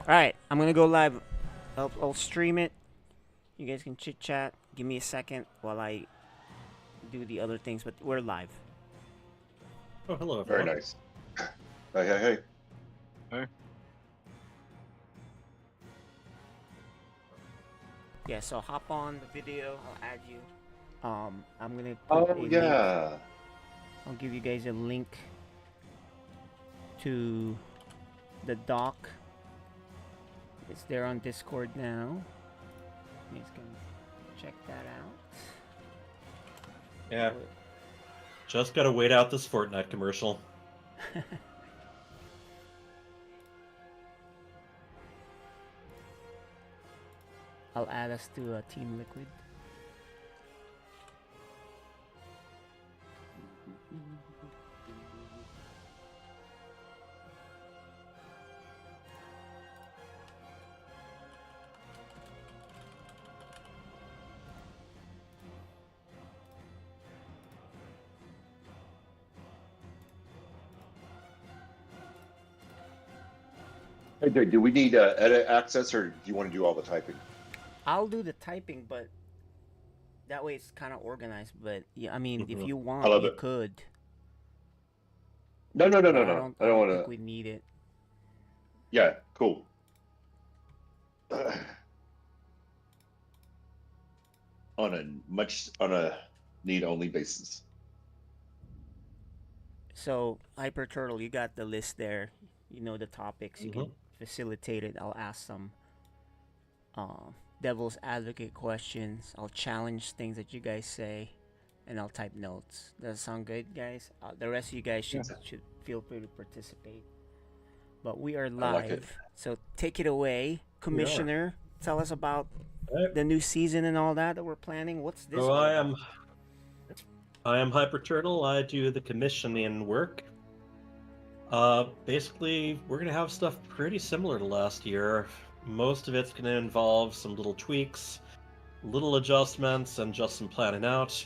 Alright, I'm gonna go live. I'll stream it. You guys can chit chat. Give me a second while I do the other things, but we're live. Oh, hello, Very everyone. nice. Hey. Yeah, so hop on the video. I'll add you. I'm gonna put Oh, a link. yeah. I'll give you guys a link to the doc. It's there on Discord now. You guys can check that out. Yeah. Just gotta wait out this Fortnite commercial. I'll add us to Team Liquid. Hey, dude, do we need edit access, or do you want to do all the typing? I'll do the typing, but that way it's kind of organized. But yeah, I mean, if you I want, love you it. could. No. I I don't don't want think to. we need it. Yeah, cool. On a need-only basis. So Hyper Turtle, you got the list there. You know the topics. You can facilitate it. I'll ask some devil's advocate questions. I'll challenge things that you guys say, and I'll type notes. Does that sound good, guys? The rest of you guys should feel free to participate. But we are live, like it. so take it away, Commissioner. Tell us about the new season and all that we're planning. What's this? So I am Hyper Turtle. I do the commissioning work. Basically, we're gonna have stuff pretty similar to last year. Most of it's gonna involve some little tweaks, little adjustments, and just some planning out.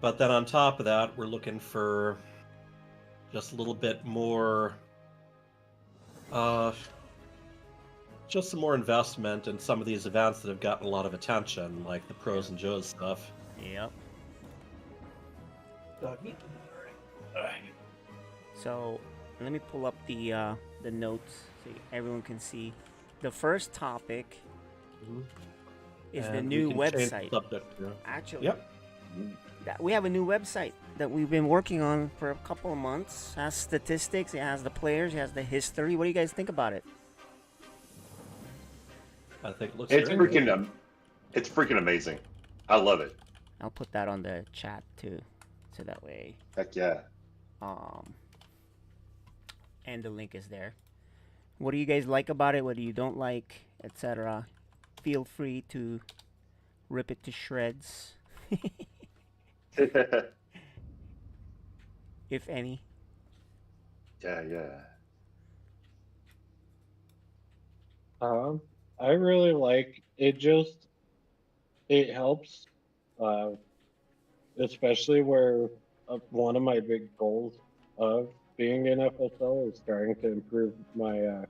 But then on top of that, we're looking for just a little bit more, just some more investment in some of these events that have gotten a lot of attention, like the Pros and Joes stuff. Yep. So let me pull up the notes so everyone can see. The first topic is the new website. Actually, we have a new website that we've been working on for a couple of months. It has statistics, it has the players, it has the history. What do you guys think about it? I think it looks It's very good. it's freaking amazing. I love it. I'll put that on the chat too, so that way. Heck yeah. And the link is there. What do you guys like about it? What do you don't like, etc. Feel free to rip it to shreds, if any. Yeah. I really like it. It helps, especially where one of my big goals of being in FSL is trying to improve my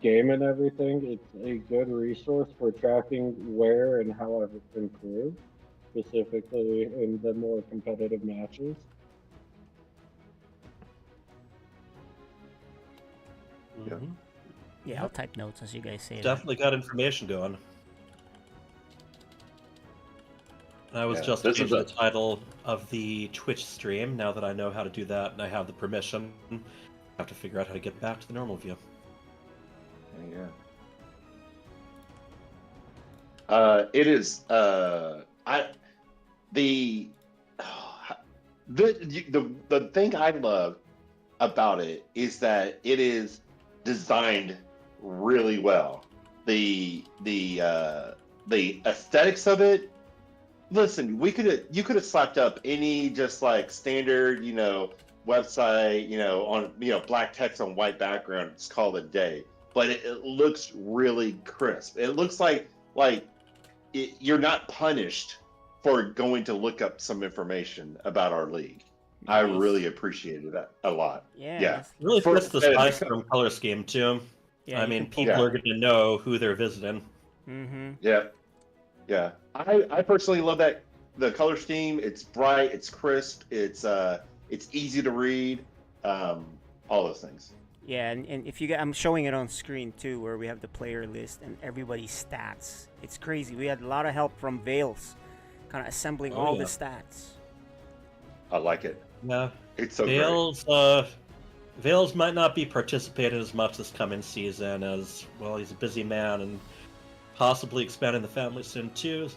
game and everything. It's a good resource for tracking where and how I've improved, specifically in the more competitive matches. Yeah, I'll type notes as you guys say. Definitely got information going. I was just changing the title of the Twitch stream now that I know how to do that and I have the permission. I have to figure out how to get back to the normal view. It is the thing I love about it is that it is designed really well. The aesthetics of it. Listen, you could have slapped up any just like standard, website, on black text on white background. It's called a day, but it looks really crisp. It looks like you're not punished for going to look up some information about our league. Nice. I really appreciated that a lot. Yeah. Really fits the Spy Storm color scheme too. Yeah, I mean, people are going to know who they're visiting. Mm-hmm. Yeah. I personally love that the color scheme. It's bright, it's crisp, it's easy to read, all those things. Yeah, and if you get, I'm showing it on screen too, where we have the player list and everybody's stats. It's crazy. We had a lot of help from Vales, kind of assembling all the stats. I like it. Yeah, it's so Vales. Vales might not be participating as much this coming season as well. He's a busy man and possibly expanding the family soon too.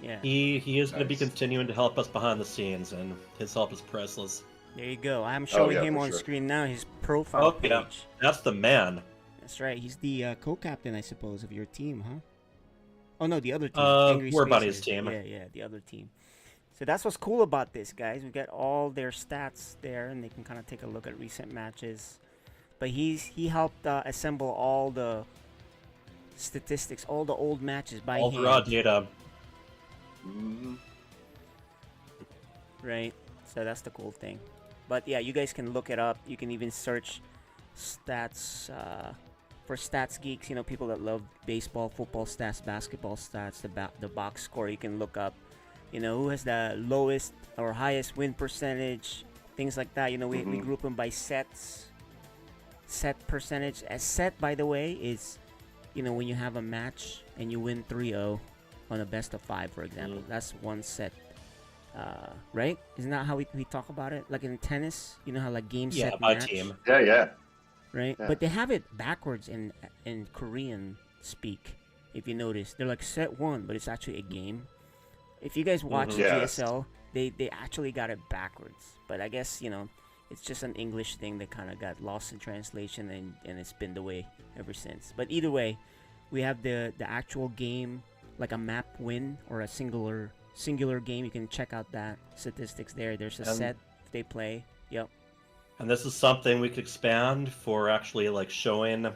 Yeah, he is going to be continuing to help us behind the scenes, and his help is priceless. There you go. I'm showing him on screen now. His profile page. Yeah. That's the man. That's right. He's the co-captain, I suppose, of your team, huh? Oh no, the other team. War Bunny's team. Yeah, the other team. So that's what's cool about this, guys. We got all their stats there, and they can kind of take a look at recent matches. But he helped assemble all the statistics, all the old matches by hand. All the raw data. Mm-hmm. Right. So that's the cool thing. But yeah, you guys can look it up. You can even search stats for stats geeks. You know, people that love baseball, football stats, basketball stats, the box score. You can look up, you know, who has the lowest or highest win percentage, things like that. You know, we group them by sets. Set percentage. A set, by the way, is, you know, when you have a match and you win 3-0 on a best of 5, for example. That's one set. Right? Isn't that how we talk about it? Like in tennis, you know how like game set match? Team. Yeah. Right? Yeah. But they have it backwards in Korean speak. If you notice, they're like set 1, but it's actually a game. If you guys watch GSL, they actually got it backwards. But I guess, you know, it's just an English thing that kind of got lost in translation, and it's been the way ever since. But either way, we have the actual game, like a map win or a singular game. You can check out that statistics there. There's a set if they play. Yep. And this is something we could expand for actually like showing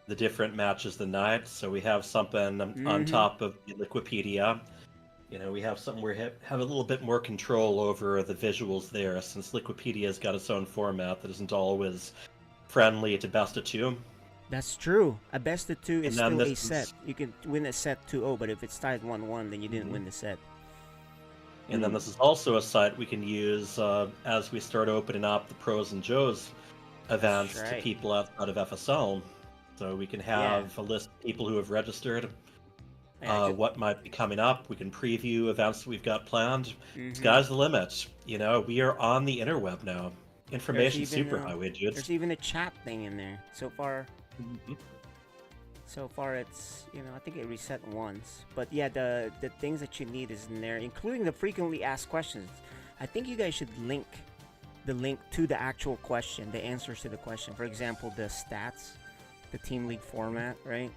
the different matches the night. So we have something on top of the Wikipedia. You know, we have something where we have a little bit more control over the visuals there, since Wikipedia's got its own format that isn't always friendly to best of 2. That's true. A best of 2 is still a set. You can win a set 2-0, but if it's tied 1-1, then you didn't win the set. And then this is also a site we can use as we start opening up the Pros and Joes events to people outside of FSL. So we can have a list of people who have registered, what might be coming up. We can preview events that we've got planned. Sky's the limit. You know, we are on the interweb now. Information superhighway, dudes. There's even a chat thing in there. So far, it's, you know, I think it reset once. But yeah, the things that you need is in there, including the frequently asked questions. I think you guys should link the link to the actual question, the answers to the question. For example, the stats, the team league format, right?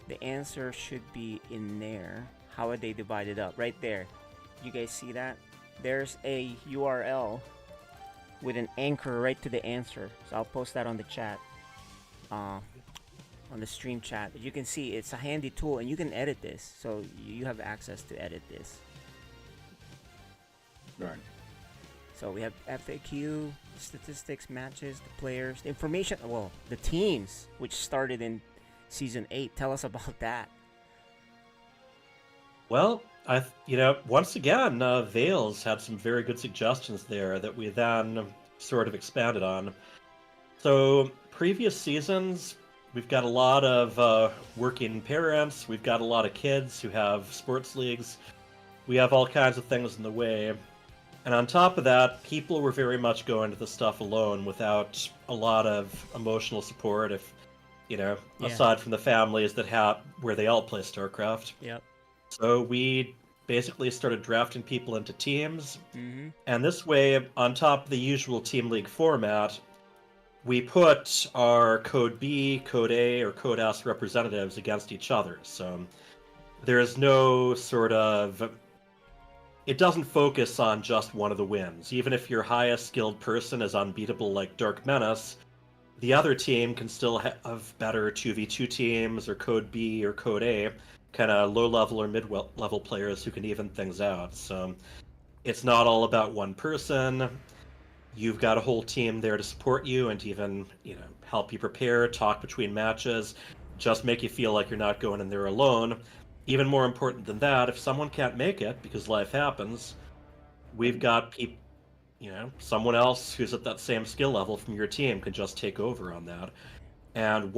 The answer should be in there. How are they divided up? Right there. You guys see that? There's a URL with an anchor right to the answer. So I'll post that on the chat. On the stream chat. But you can see it's a handy tool, and you can edit this. So you have access to edit this. Right. So we have FAQ, statistics, matches, the players, the information, well, the teams, which started in Season 8. Tell us about that. Well, once again, Vales had some very good suggestions there that we then sort of expanded on. So, previous seasons, we've got a lot of working parents, we've got a lot of kids who have sports leagues, we have all kinds of things in the way. And on top of that, people were very much going to the stuff alone without a lot of emotional support, aside from the families that where they all play StarCraft. Yep. So we basically started drafting people into teams, and this way, on top of the usual Team League format, we put our Code B, Code A, or Code S representatives against each other. So there is no sort of... It doesn't focus on just one of the wins. Even if your highest skilled person is unbeatable like Dark Menace, the other team can still have better 2v2 teams, or Code B or Code A, kind of low-level or mid-level players who can even things out. So it's not all about one person. You've got a whole team there to support you and to even, help you prepare, talk between matches. just make you feel like you're not going in there alone. Even more important than that, if someone can't make it because life happens, we've got people, someone else who's at that same skill level from your team can just take over on that. And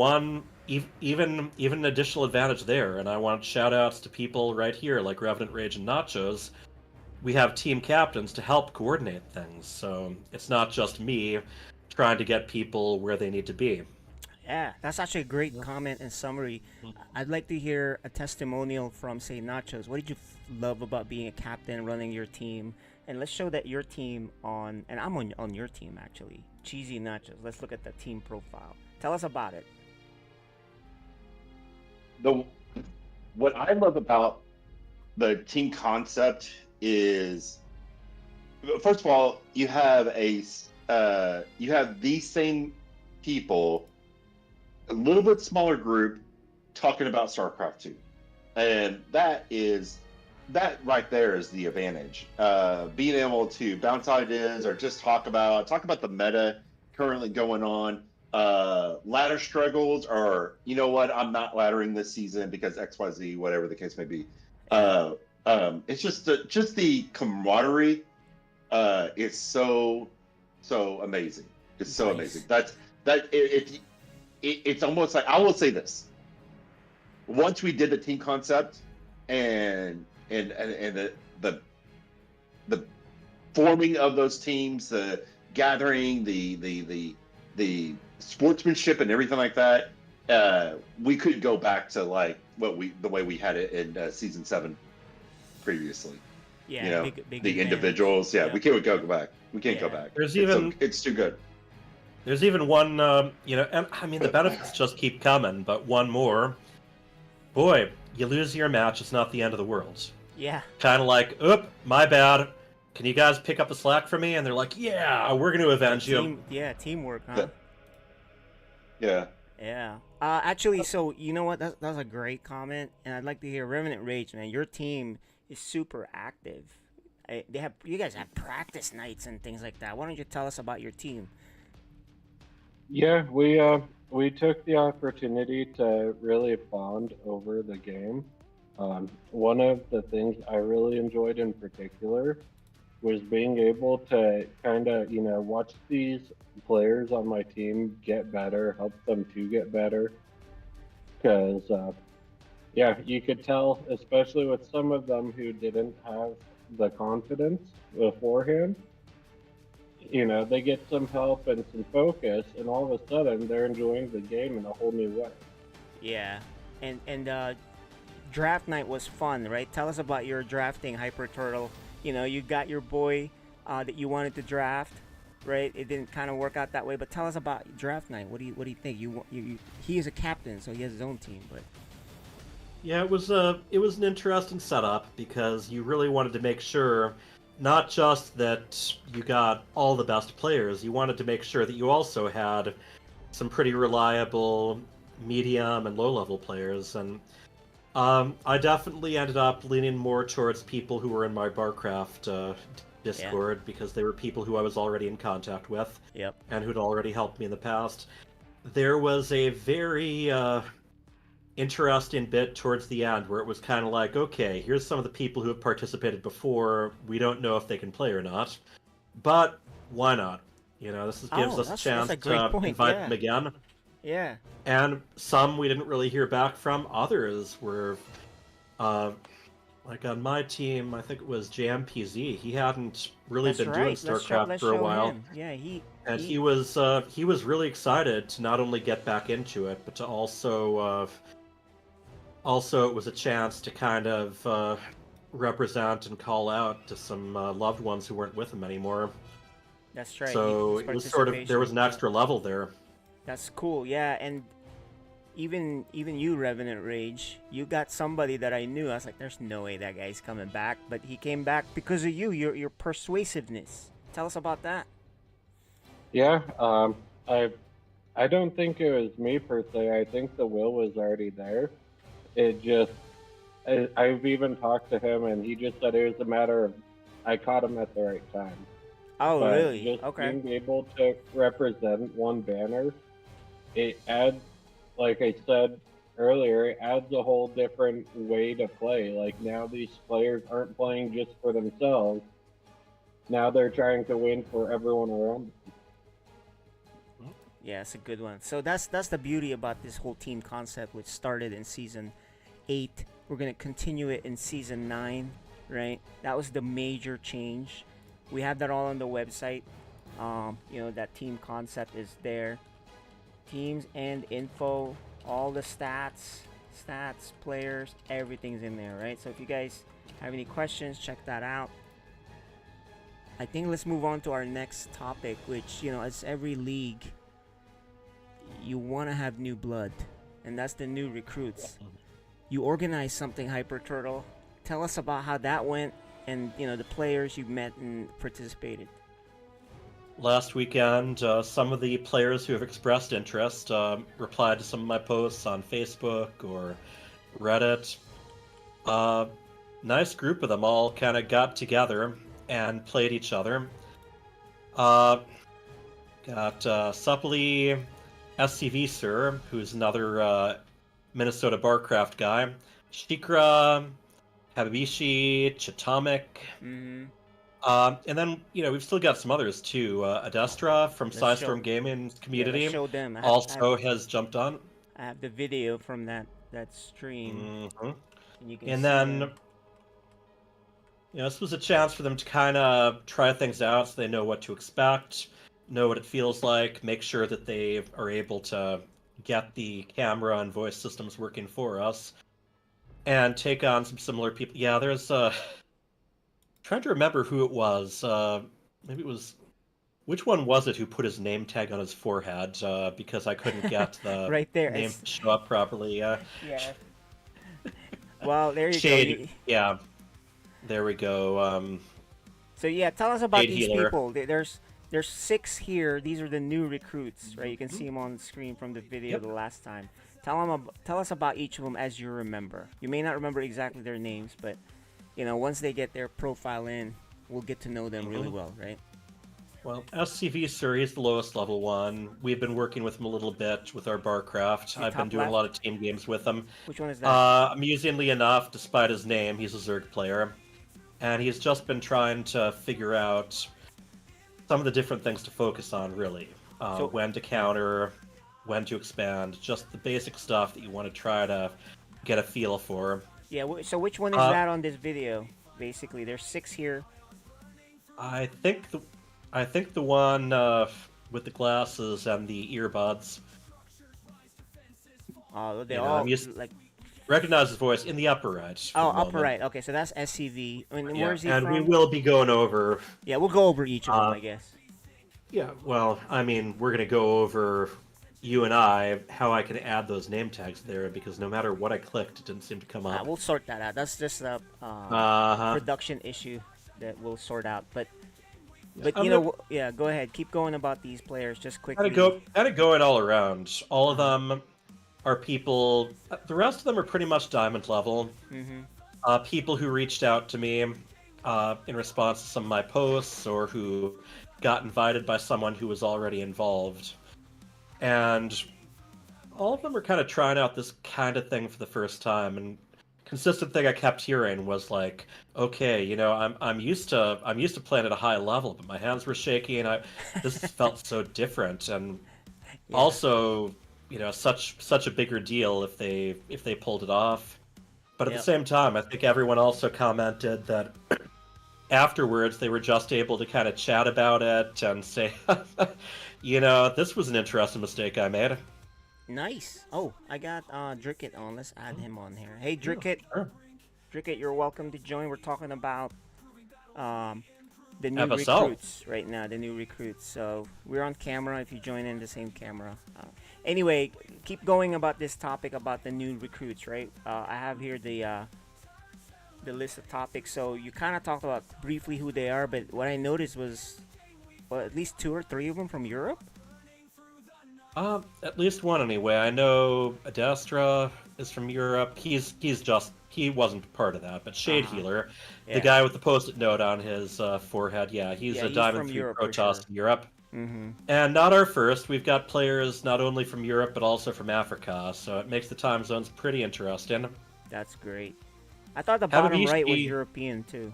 even an additional advantage there, and I want shout outs to people right here like Revenant Rage and Nachos. We have team captains to help coordinate things, so it's not just me trying to get people where they need to be. Yeah, that's actually a great comment and summary. I'd like to hear a testimonial from, say, Nachos. What did you love about being a captain, running your team? And let's show that your team and I'm on your team actually. Cheesy Nachos. Let's look at the team profile. Tell us about it. What I love about the team concept is, first of all, you have these same people, a little bit smaller group, talking about StarCraft 2, and that right there is the advantage. Being able to bounce ideas or just talk about the meta currently going on. Ladder struggles, or you know what, I'm not laddering this season because XYZ, whatever the case may be. It's just the camaraderie is so amazing. It's so amazing. It's almost like, I will say this. Once we did the team concept and the forming of those teams, the gathering, the sportsmanship and everything like that, we could go back to like the way we had it in season 7 previously. Yeah, big the advantage. Individuals. Yeah, we can't go back. We can't go back. It's too good. There's even one, and I mean the benefits just keep coming, but one more. Boy, you lose your match, it's not the end of the world. Yeah. Kind of like, my bad. Can you guys pick up the slack for me? And they're like, yeah, we're going to avenge you. Yeah, teamwork, huh? Yeah. Yeah. Actually, so you know what? That's a great comment, and I'd like to hear Revenant Rage, man. Your team is super active. You guys have practice nights and things like that. Why don't you tell us about your team? Yeah, we took the opportunity to really bond over the game. One of the things I really enjoyed in particular was being able to kind of, watch these players on my team get better, help them to get better. Because, you could tell, especially with some of them who didn't have the confidence beforehand, they get some help and some focus, and all of a sudden they're enjoying the game in a whole new way. Yeah, and draft night was fun, right? Tell us about your drafting, Hyper Turtle. You got your boy that you wanted to draft, right? It didn't kind of work out that way, but tell us about draft night. What do you think? He is a captain, so he has his own team, but yeah, it was an interesting setup because you really wanted to make sure not just that you got all the best players, you wanted to make sure that you also had some pretty reliable medium and low-level players, and I definitely ended up leaning more towards people who were in my Barcraft Discord because they were people who I was already in contact with and who'd already helped me in the past. There was a very interesting bit towards the end where it was kind of like, okay, here's some of the people who have participated before. We don't know if they can play or not, but why not? This gives us a chance to invite them again. Yeah. And some we didn't really hear back from. Others were, like on my team, I think it was JMPZ. He hadn't really been doing StarCraft for a while. Yeah, he was really excited to not only get back into it, but to also it was a chance to kind of represent and call out to some loved ones who weren't with him anymore. That's right. So it was sort of, there was an extra level there. That's cool, yeah. And even you, Revenant Rage, you got somebody that I knew. I was like, there's no way that guy's coming back, but he came back because of you. Your persuasiveness. Tell us about that. Yeah, I don't think it was me per se. I think the will was already there. It just, I've even talked to him, and he just said it was a matter of I caught him at the right time. Oh, but really? Just okay. being able to represent one banner, it adds, like I said earlier, it adds a whole different way to play. Like now these players aren't playing just for themselves. Now they're trying to win for everyone around them. Yeah, it's a good one. So that's the beauty about this whole team concept, which started in season 8. We're gonna continue it in season 9, right? That was the major change. We have that all on the website. That team concept is there. Teams and info, all the stats, players, everything's in there, right? So if you guys have any questions, check that out. I think let's move on to our next topic, which, as every league, you want to have new blood, and that's the new recruits. You organized something, Hyper Turtle. Tell us about how that went and, the players you met and participated. Last weekend, some of the players who have expressed interest replied to some of my posts on Facebook or Reddit. Nice group of them all kind of got together and played each other. Got Supply, SCV Sir, who's another Minnesota Barcraft guy, Shikra, Habibishi, Chatomic. Mm-hmm. And then, we've still got some others too. Adestra from Psystorm Gaming community has jumped on. I have the video from that stream. Mm-hmm. And you can and see then, them. This was a chance for them to kind of try things out so they know what to expect, know what it feels like, make sure that they are able to get the camera and voice systems working for us, and take on some similar people. Yeah, there's trying to remember who it was. Maybe it was... Which one was it who put his name tag on his forehead? Because I couldn't get the right there. name to show up properly. Yeah. Well, there you Shade, go. Yeah. There we go. So yeah, tell us about Shade these Healer. people. There's 6 here. These are the new recruits, right? You can see them on the screen from the video the last time. Tell us about each of them as you remember. You may not remember exactly their names, but once they get their profile in, we'll get to know them really well, right? Well, SCV Sir, he's the lowest level one. We've been working with him a little bit with our Barcraft. I've been doing a lot of team games with him. Which one is that? Amusingly enough, despite his name, he's a Zerg player. And he's just been trying to figure out some of the different things to focus on, really. When to counter, when to expand, just the basic stuff that you want to try to get a feel for. Yeah, so which one is that on this video? Basically, there's 6 here. I think the one with the glasses and the earbuds. Oh, they all like recognize his voice in the upper right. Oh, upper right. Okay, so that's SCV. Where's he from? And we will be going over. Yeah, we'll go over each of them, I guess. Yeah, well, I mean, we're gonna go over, you and I, how I can add those name tags there, because no matter what I clicked, it didn't seem to come up. We'll sort that out. That's just a production issue that we'll sort out. But go ahead. Keep going about these players just quickly. Kind of going all around. All of them are people. The rest of them are pretty much diamond level. Mm-hmm. People who reached out to me in response to some of my posts, or who got invited by someone who was already involved. And all of them are kind of trying out this kind of thing for the first time. And consistent thing I kept hearing was like, okay, I'm used to playing at a high level, but my hands were shaky, and this felt so different. And also, such a bigger deal if they pulled it off. But at the same time, I think everyone also commented that afterwards they were just able to kind of chat about it and say, this was an interesting mistake I made. Nice. Oh, I got Dricket on. Let's add him on here. Hey, Dricket. Sure. Dricket, you're welcome to join. We're talking about the new FSL. Recruits right now, the new recruits. So we're on camera if you join in the same camera. Anyway, keep going about this topic about the new recruits, right? I have here the list of topics. So you kind of talked about briefly who they are, but what I noticed was, at least 2 or 3 of them from Europe? At least one anyway. I know Adestra is from Europe. He wasn't part of that, but Shade Healer, the guy with the post-it note on his forehead, he's a Diamond 3 Protoss in Europe. And not our first. We've got players not only from Europe but also from Africa, so it makes the time zones pretty interesting. That's great. I thought the bottom right was European too.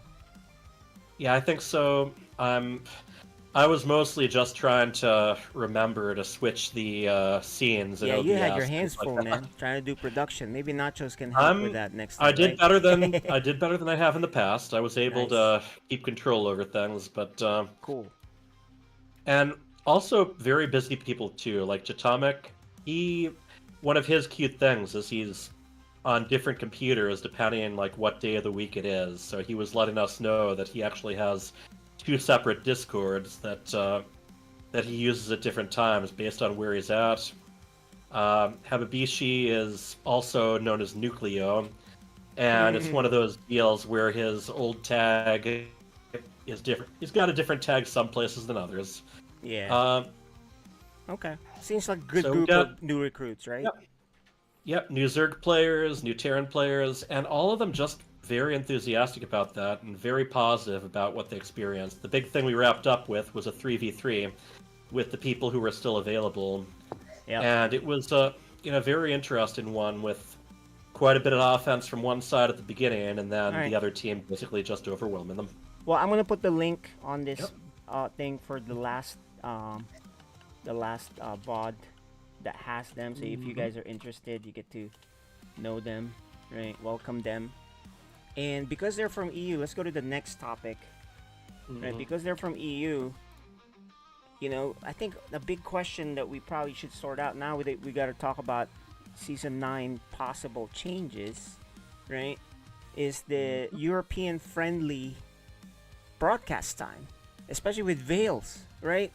Yeah, I think so. I was mostly just trying to remember to switch the scenes. Yeah, OBS, you had your hands full, man, trying to do production. Maybe Nachos can help with that next time. I did better than I have in the past. I was able to keep control over things, but cool. And also very busy people too, like Jatomic. One of his cute things is he's on different computers depending on like what day of the week it is. So he was letting us know that he actually has 2 separate Discords that he uses at different times based on where he's at. Hababishi is also known as Nucleo, and it's one of those deals where his old tag is different. He's got a different tag some places than others. Yeah. Okay. Seems like a good group of new recruits, right? Yep. New Zerg players, new Terran players, and all of them just very enthusiastic about that and very positive about what they experienced. The big thing we wrapped up with was a 3v3 with the people who were still available. And it was a very interesting one with quite a bit of offense from one side at the beginning, and then the other team basically just overwhelming them. Well, I'm gonna put the link on this thing for the last VOD that has them. So if you guys are interested, you get to know them, right? Welcome them. And because they're from EU, let's go to the next topic. Right? Because they're from EU, I think the big question that we probably should sort out now, we got to talk about Season 9 possible changes, right? Is the European-friendly broadcast time, especially with Veils, right?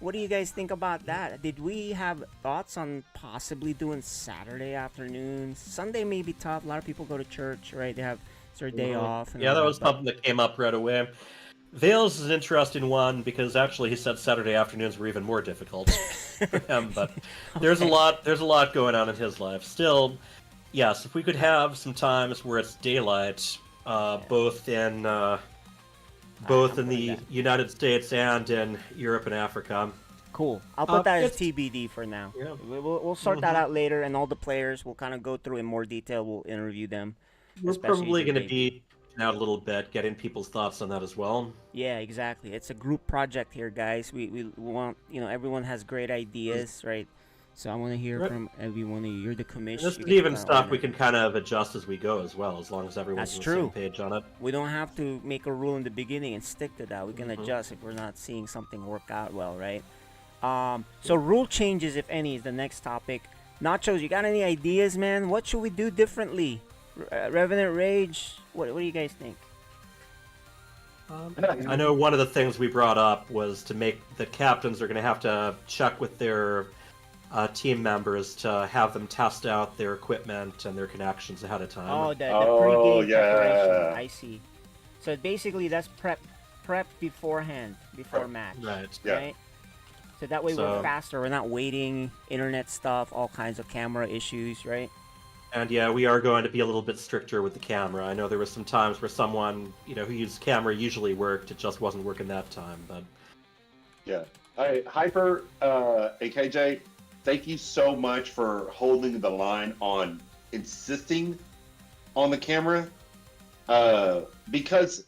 What do you guys think about that? Did we have thoughts on possibly doing Saturday afternoons? Sunday may be tough. A lot of people go to church, right? They have their day off. And that was something that came up right away. Veils is an interesting one because actually he said Saturday afternoons were even more difficult for him. But there's a lot going on in his life. Still, yes, if we could have some times where it's daylight, both in the United States and in Europe and Africa. Cool. I'll put that as TBD for now. Yeah. We'll sort that out later, and all the players we'll kind of go through in more detail. We'll interview them. We're probably going to be out a little bit, getting people's thoughts on that as well. Yeah, exactly. It's a group project here, guys. We want, everyone has great ideas, right? So I want to hear from everyone. You're the commission. This is even stuff we can kind of adjust as we go as well, as long as everyone's on the same page on it. We don't have to make a rule in the beginning and stick to that. We can adjust if we're not seeing something work out well, right? So rule changes, if any, is the next topic. Nachos, you got any ideas, man? What should we do differently? Revenant Rage, what do you guys think? I know one of the things we brought up was to make the captains are going to have to check with their team members to have them test out their equipment and their connections ahead of time. Oh, the pre-game preparation. I see. So basically, that's prep beforehand, before match. Right. Right. So that way we're faster. We're not waiting. Internet stuff, all kinds of camera issues, right? And yeah, we are going to be a little bit stricter with the camera. I know there were some times where someone, who used camera usually worked, it just wasn't working that time. But yeah, Hyper, AKJ, thank you so much for holding the line on insisting on the camera, because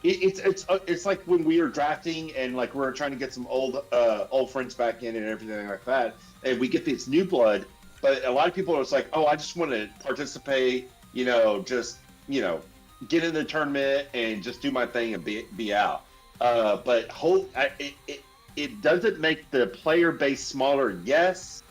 it's like when we were drafting and like we were trying to get some old friends back in and everything like that, and we get this new blood. But a lot of people are just like, oh, I just want to participate, just, get in the tournament and just do my thing and be out. But it doesn't make the player base smaller, yes,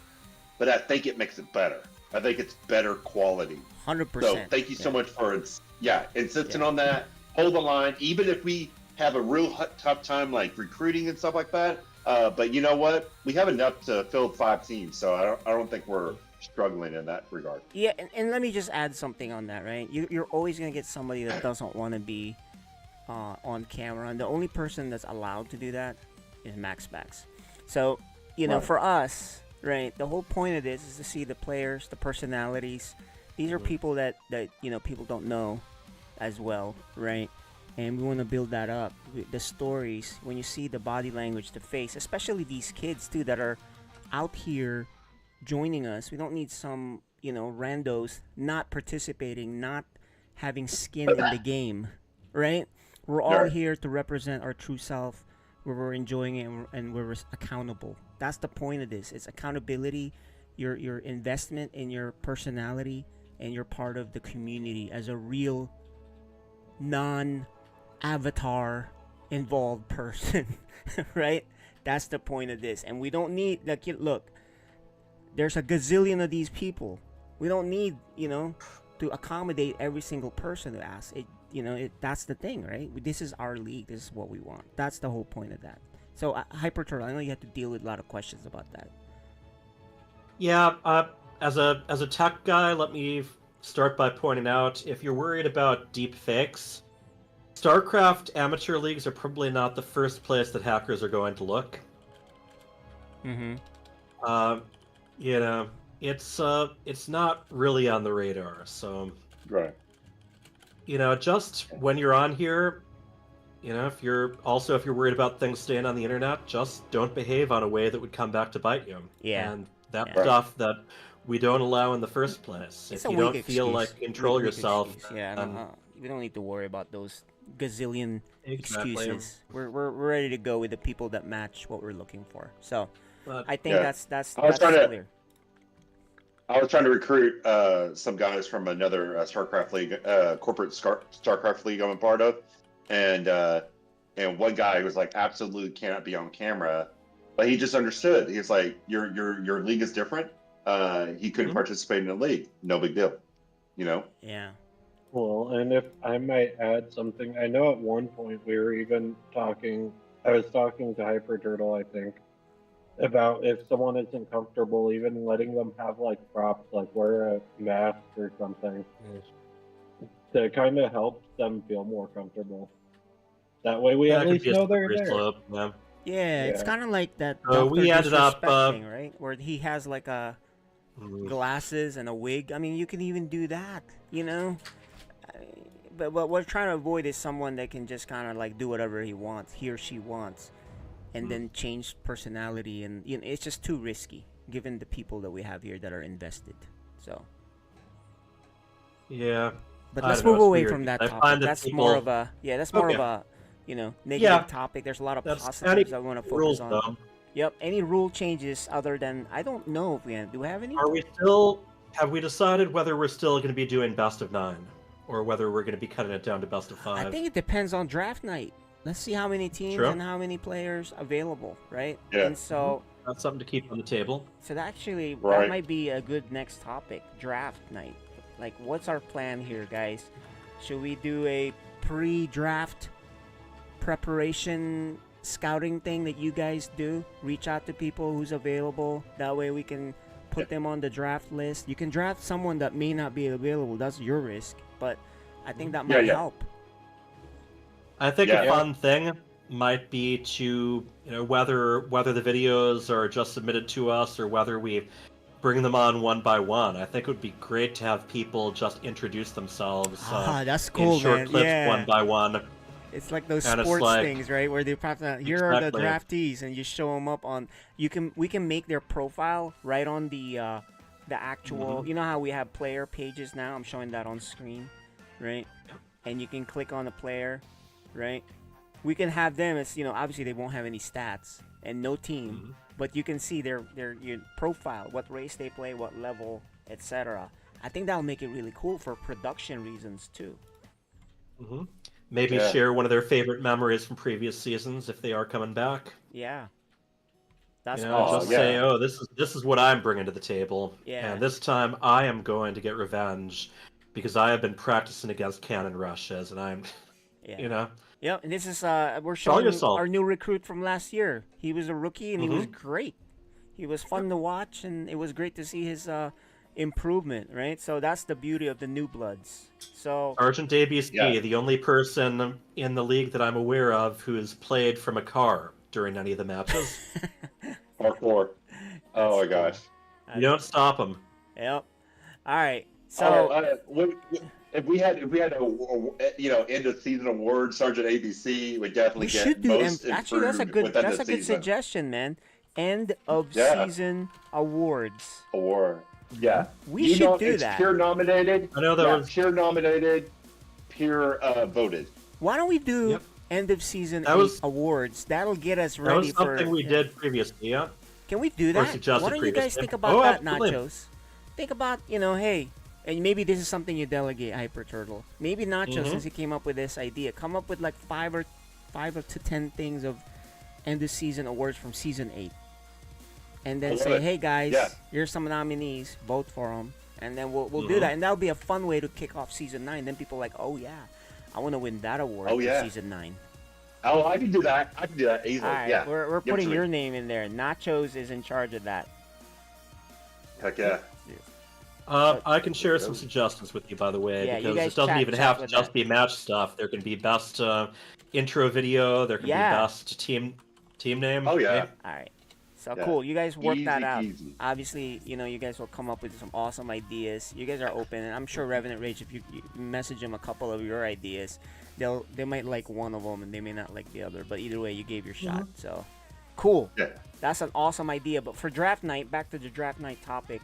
but I think it makes it better. I think it's better quality. 100%. So thank you so much for insisting on that. Hold the line, even if we have a real tough time like recruiting and stuff like that. But you know what? We have enough to field 5 teams, so I don't think we're struggling in that regard. Yeah, and let me just add something on that, right? You're always going to get somebody that doesn't want to be on camera, and the only person that's allowed to do that is MaxBax. So, for us, right, the whole point of this is to see the players, the personalities. These are people that people don't know as well, right? and we want to build that up. The stories, when you see the body language, the face, especially these kids too that are out here joining us. We don't need some, randos not participating, not having skin in the game, right? We're all here to represent our true self, where we're enjoying it and we're accountable. That's the point of this. It's accountability, your investment in your personality, and you're part of the community as a real non-avatar involved person, right? That's the point of this. And we don't need, look, there's a gazillion of these people. We don't need, to accommodate every single person to ask. That's the thing, right? This is our league. This is what we want. That's the whole point of that. So, Hyper Turtle, I know you have to deal with a lot of questions about that. Yeah, as a tech guy, let me start by pointing out, if you're worried about deep fakes, StarCraft amateur leagues are probably not the first place that hackers are going to look. Mm-hmm. It's not really on the radar. So, right. Just when you're on here, if you're worried about things staying on the internet, just don't behave on a way that would come back to bite you. Yeah. And that's stuff that we don't allow in the first place. It's if you don't feel like control yourself, we don't need to worry about those gazillion excuses. Exactly. We're ready to go with the people that match what we're looking for. So I think that's clear. I was trying to recruit some guys from another StarCraft league, corporate StarCraft league I'm a part of, and one guy was like, absolutely cannot be on camera, but he just understood. He's like, your league is different. He couldn't participate in the league. No big deal, Yeah. Well, and if I might add something, I know at one point we were even talking. I was talking to Hyper Turtle, I think, about if someone isn't comfortable, even letting them have props, like wear a mask or something, to kind of help them feel more comfortable. That way, we at least know they're there. Yeah, it's kind of like that. We ended up thing, right? Where he has a glasses and a wig. I mean, you can even do that, But what we're trying to avoid is someone that can just kind of do whatever he or she wants, and then change personality, and it's just too risky given the people that we have here that are invested. So yeah, but let's move away from that topic. That's more of a negative topic. There's a lot of positives I want to focus on. Though. Yep. Any rule changes other than I don't know if do we have any? Have we decided whether we're still going to be doing best of 9? Or whether we're going to be cutting it down to best of 5. I think it depends on draft night. Let's see how many teams and how many players available, right? Yeah. And so that's something to keep on the table. So that might be a good next topic, draft night. What's our plan here, guys? Should we do a pre-draft preparation scouting thing that you guys do? Reach out to people who's available. That way we can put them on the draft list. You can draft someone that may not be available. That's your risk. But I think that might help. I think a fun thing might be to, whether the videos are just submitted to us or whether we bring them on one by one. I think it would be great to have people just introduce themselves. That's cool, in short clips, one by one. It's like those sports things, right? Where they here are the draftees, and you show them up on. We can make their profile right on the actual. You know how we have player pages now? I'm showing that on screen, right? And you can click on the player, right? We can have them as obviously they won't have any stats and no team, but you can see their profile, what race they play, what level, etc. I think that'll make it really cool for production reasons too. Maybe share one of their favorite memories from previous seasons if they are coming back. Yeah. That's awesome. Say, this is what I'm bringing to the table. Yeah. And this time I am going to get revenge because I have been practicing against cannon rushes, and I'm, Yeah, and this is we're showing our new recruit from last year. He was a rookie and he was great. He was fun to watch, and it was great to see his improvement, right? So that's the beauty of the new bloods. So Sergeant ABC, the only person in the league that I'm aware of who has played from a car during any of the matches. Parkour. Oh my gosh. You don't stop him. Yep. All right. So if we had a end of season award, Sergeant ABC would definitely get most improved. Actually, that's a good suggestion, man. End of season awards. Yeah. We should do that. Peer nominated. I know that was peer nominated, peer voted. Why don't we do end of season awards? That'll get us ready. That was something we did previously. Yeah. Can we do that? Why don't you guys think about that, Nachos? Think about, hey, and maybe this is something you delegate, Hyper Turtle. Maybe Nachos, since he came up with this idea, come up with like 5 to 10 things of end of season awards from season 8, and then say, hey guys, here's some nominees, vote for them, and then we'll do that, and that'll be a fun way to kick off season 9. Then people are like, oh yeah, I want to win that award for season 9. Oh, I can do that. Easily. All right, we're putting your name in there. Nachos is in charge of that. Heck yeah. I can share some suggestions with you, by the way, because it doesn't even have to just be match stuff. There can be best intro video. There can be best team name. Oh yeah. All right. So cool. You guys work that out. Easy. Obviously, you guys will come up with some awesome ideas. You guys are open, and I'm sure Revenant Rage, if you message them a couple of your ideas, they might like one of them and they may not like the other. But either way, you gave your shot. So cool. Yeah. That's an awesome idea. But for draft night, back to the draft night topic,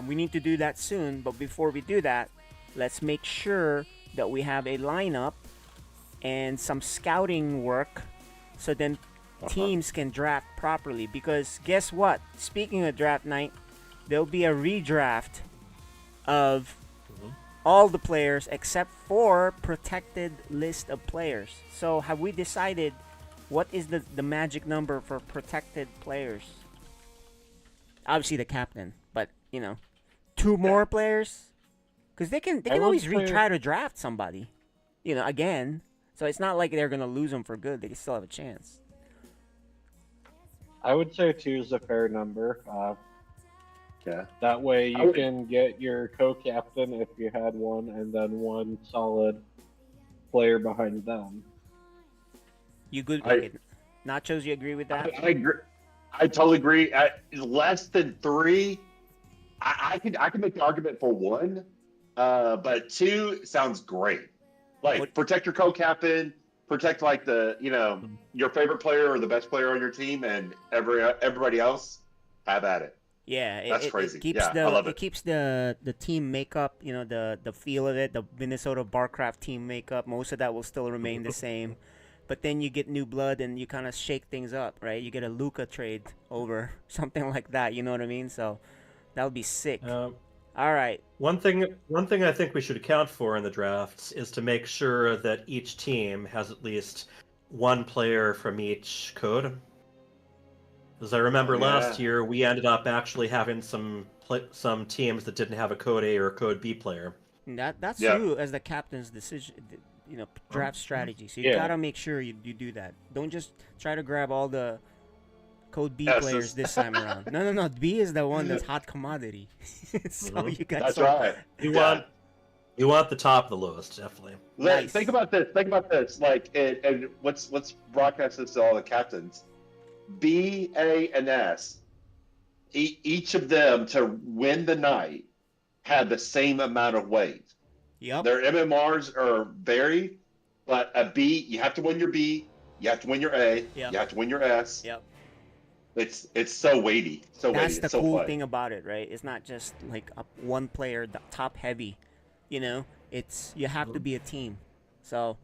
we need to do that soon. But before we do that, let's make sure that we have a lineup and some scouting work, so then teams can draft properly. Because guess what? Speaking of draft night, there'll be a redraft of all the players except for protected list of players. So have we decided what is the magic number for protected players? Obviously the captain, but 2 more players, because they can always retry to draft somebody, again. So it's not like they're gonna lose them for good. They can still have a chance. I would say 2 is a fair number. That way you can get your co-captain if you had one, and then 1 solid player behind them. You good? Nachos, you agree with that? I agree. I totally agree. Less than 3, I can make the argument for 1, but 2 sounds great. Like protect your co-captain, protect like your favorite player or the best player on your team, and everybody else, have at it. Yeah, that's crazy. I love it. It keeps the team makeup, the feel of it, the Minnesota Barcraft team makeup. Most of that will still remain the same. But then you get new blood and you kind of shake things up, right? You get a Luka trade over something like that. You know what I mean? So that would be sick. All right. One thing I think we should account for in the drafts is to make sure that each team has at least 1 player from each code. As I remember last year, we ended up actually having some teams that didn't have a code A or a code B player. That's you as the captain's decision. Draft strategy. So you gotta make sure you do that. Don't just try to grab all the code B players this time around. No. B is the one that's hot commodity. So you got. That's right. You want the top of the list, definitely. Nice. Think about this. Like, and let's broadcast this to all the captains. B, A, and S. Each of them to win the night had the same amount of weight. Yep. Their MMRs are varied, but a B, you have to win your B, you have to win your A, you have to win your S. Yep. It's so weighty. That's the cool thing about it, right? It's not just like one player, the top heavy. It's you have to be a team. So.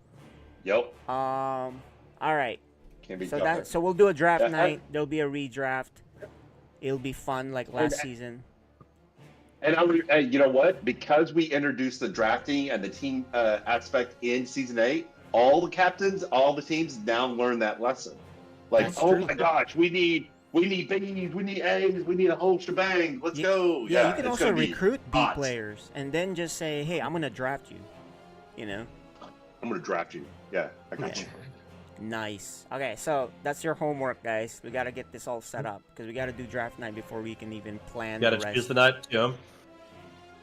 Yep. All right. Can't be so we'll do a draft night. There'll be a redraft. It'll be fun like last season. And you know what? Because we introduced the drafting and the team aspect in season 8, all the captains, all the teams now learn that lesson. Like, my gosh, we need Bs, we need As, we need a whole shebang. Let's go. Yeah, you can also recruit B players and then just say, hey, I'm gonna draft you. I'm gonna draft you. Yeah, I got you. Nice. Okay, so that's your homework, guys. We gotta get this all set up because we gotta do draft night before we can even plan. Gotta choose the night, Jim.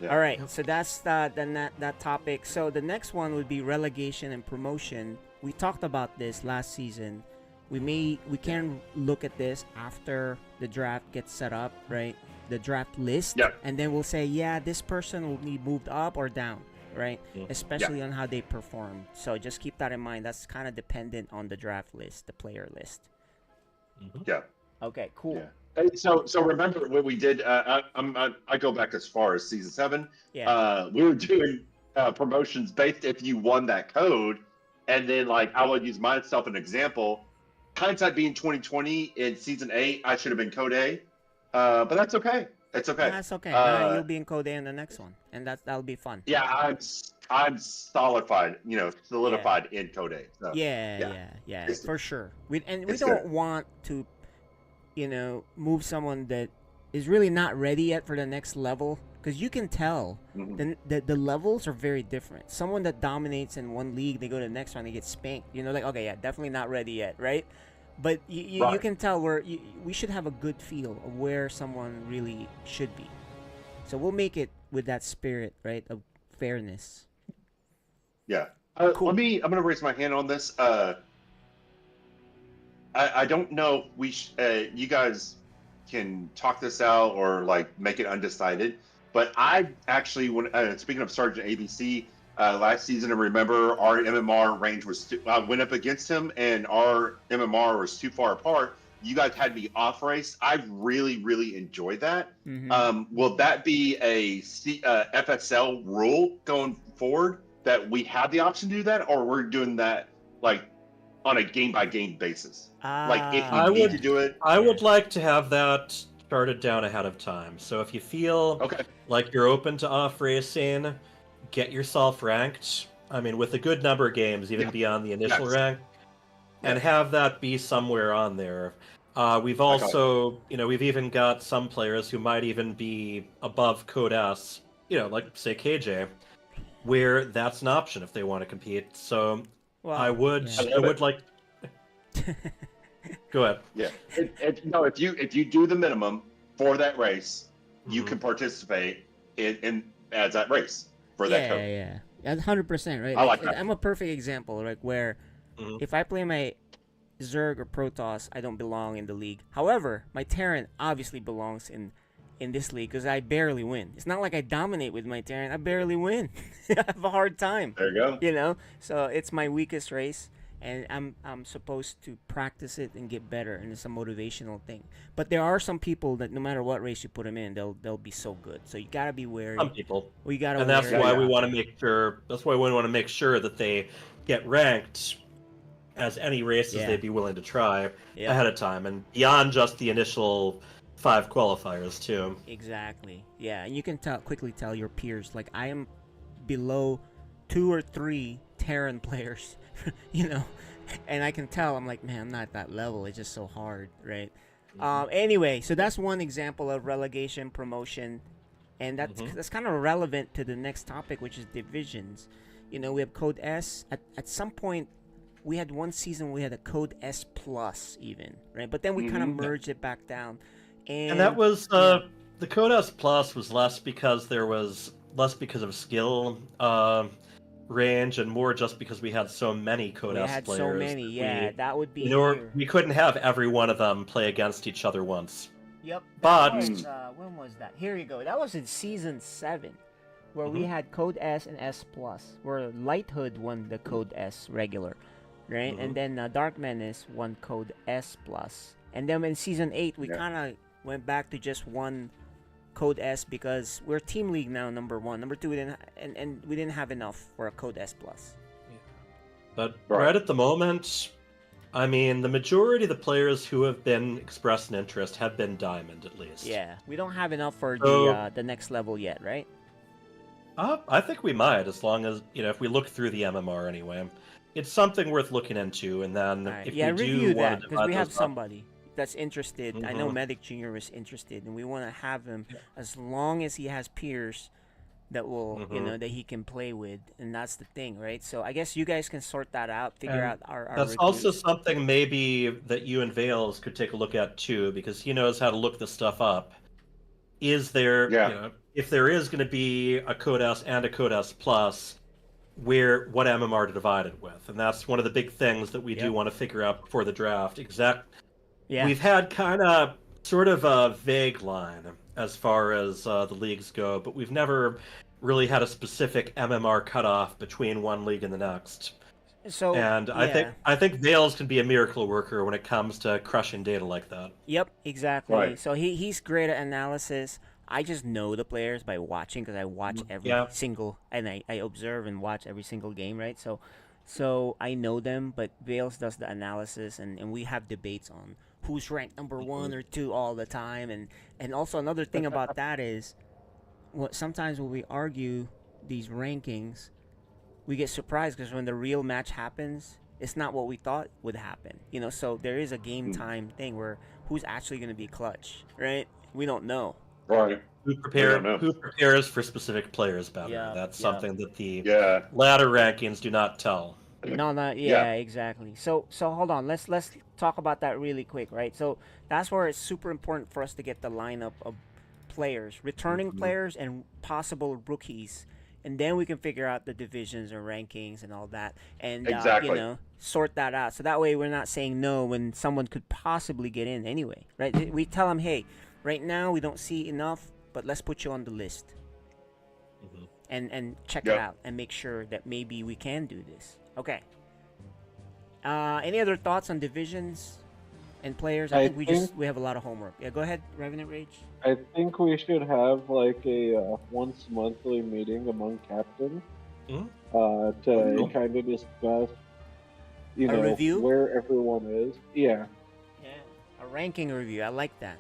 Yeah. All right, so that's that topic. So the next one would be relegation and promotion. We talked about this last season. We can look at this after the draft gets set up, right? The draft list, and then we'll say, yeah, this person will be moved up or down. right? Especially on how they perform. So just keep that in mind. That's kind of dependent on the draft list, the player list. Yeah. Okay, cool. Yeah. Hey, so remember what we did? I go back as far as season 7. Yeah. We were doing promotions based if you won that code, and then like I would use myself an example. Hindsight being 2020 in season 8, I should have been code A, but that's okay. It's okay. No, that's okay. You'll be in code A in the next one, and that'll be fun. Yeah, I'm solidified in code A. So, yeah, for sure. We don't good. want to, move someone that is really not ready yet for the next level, because you can tell the levels are very different. Someone that dominates in one league, they go to the next one, they get spanked. Like, okay, yeah, definitely not ready yet, right? But you can tell we should have a good feel of where someone really should be. So we'll make it with that spirit, right, of fairness. Yeah. Cool. I'm going to raise my hand on this. I don't know if you guys can talk this out or like make it undecided. But I actually, speaking of Sergeant ABC, last season, I remember our MMR range was went up against him, and our MMR was too far apart. You guys had me off race. I really, really enjoyed that. Will that be a FSL rule going forward that we have the option to do that, or we're doing that like on a game by game basis? Like if we need to do it, I would like to have that started down ahead of time. So if you feel like you're open to off racing, get yourself ranked. I mean, with a good number of games, even beyond the initial rank, and have that be somewhere on there. We've also, we've even got some players who might even be above Code S, like say KJ, where that's an option if they want to compete. So I would like. Go ahead. Yeah. If you do the minimum for that race, you can participate in as that race for that code. Yeah. 100%, right? I like that. I'm a perfect example, like where if I play my Zerg or Protoss, I don't belong in the league. However, my Terran obviously belongs in this league because I barely win. It's not like I dominate with my Terran. I barely win. I have a hard time. There you go. So it's my weakest race. And I'm supposed to practice it and get better, and it's a motivational thing. But there are some people that no matter what race you put them in, they'll be so good. So you gotta be wary. Some people. We gotta. And that's why we want to make sure. That's why we want to make sure that they get ranked as any races they'd be willing to try ahead of time, and beyond just the initial 5 qualifiers too. Exactly. Yeah, and you can quickly tell your peers. Like I am below 2 or 3 Terran players. And I can tell I'm like, man, I'm not at that level. It's just so hard, right? Anyway, so that's one example of relegation promotion, and that's kind of relevant to the next topic, which is divisions. We have Code S. At some point, we had one season we had a Code S plus even, right? But then we kind of merged it back down, and that was the Code S plus was less because of skill. Range and more just because we had so many Code S players. So many, that would be. We couldn't have every one of them play against each other once. Yep. But when was that? Here you go. That was in season 7, where we had Code S and S plus, where Lighthood won the Code S regular, right? And then Dark Menace won Code S plus, and then in season 8 we kind of went back to just one Code S because we're team league now, number 1. Number 2, we didn't have enough for a Code S plus. But right at the moment, I mean, the majority of the players who have been expressed an interest have been Diamond at least. Yeah, we don't have enough for the next level yet, right? I think we might, as long as if we look through the MMR anyway. It's something worth looking into, and then if we do want to divide we have those somebody that's interested. I know Medic Jr. was interested, and we want to have him as long as he has peers that will, that he can play with, and that's the thing, right? So I guess you guys can sort that out, figure out our That's also something maybe that you and Vales could take a look at too, because he knows how to look this stuff up. Is there, if there is going to be a Code S and a Code S plus, what MMR to divide it with? And that's one of the big things that we do want to figure out before the draft. We've had kind of sort of a vague line as far as the leagues go, but we've never really had a specific MMR cutoff between one league and the next. So, and yeah. I think Vales can be a miracle worker when it comes to crushing data like that. Yep, exactly. Right. So he's great at analysis. I just know the players by watching because I watch every single, and I observe and watch every single game, right? So I know them, but Vales does the analysis, and we have debates on who's ranked number 1 or 2 all the time, and also another thing about that is, sometimes when we argue these rankings, we get surprised because when the real match happens, it's not what we thought would happen. So there is a game time thing where who's actually going to be clutch, right? We don't know. Right. Who prepares for specific players better? Yeah, That's yeah. something that the Yeah. ladder rankings do not tell. No, Yeah. exactly. So hold on. Let's talk about that really quick, right? So that's where it's super important for us to get the lineup of players, returning players, and possible rookies, and then we can figure out the divisions and rankings and all that, and Exactly. sort that out. So that way we're not saying no when someone could possibly get in anyway, right? We tell them, hey, right now we don't see enough, but let's put you on the list, and check it out and make sure that maybe we can do this. Okay. Any other thoughts on divisions and players? I think we have a lot of homework. Yeah, go ahead, Revenant Rage. I think we should have like a once monthly meeting among captains to kind of discuss, a review? where everyone is. Yeah. Yeah, a ranking review. I like that.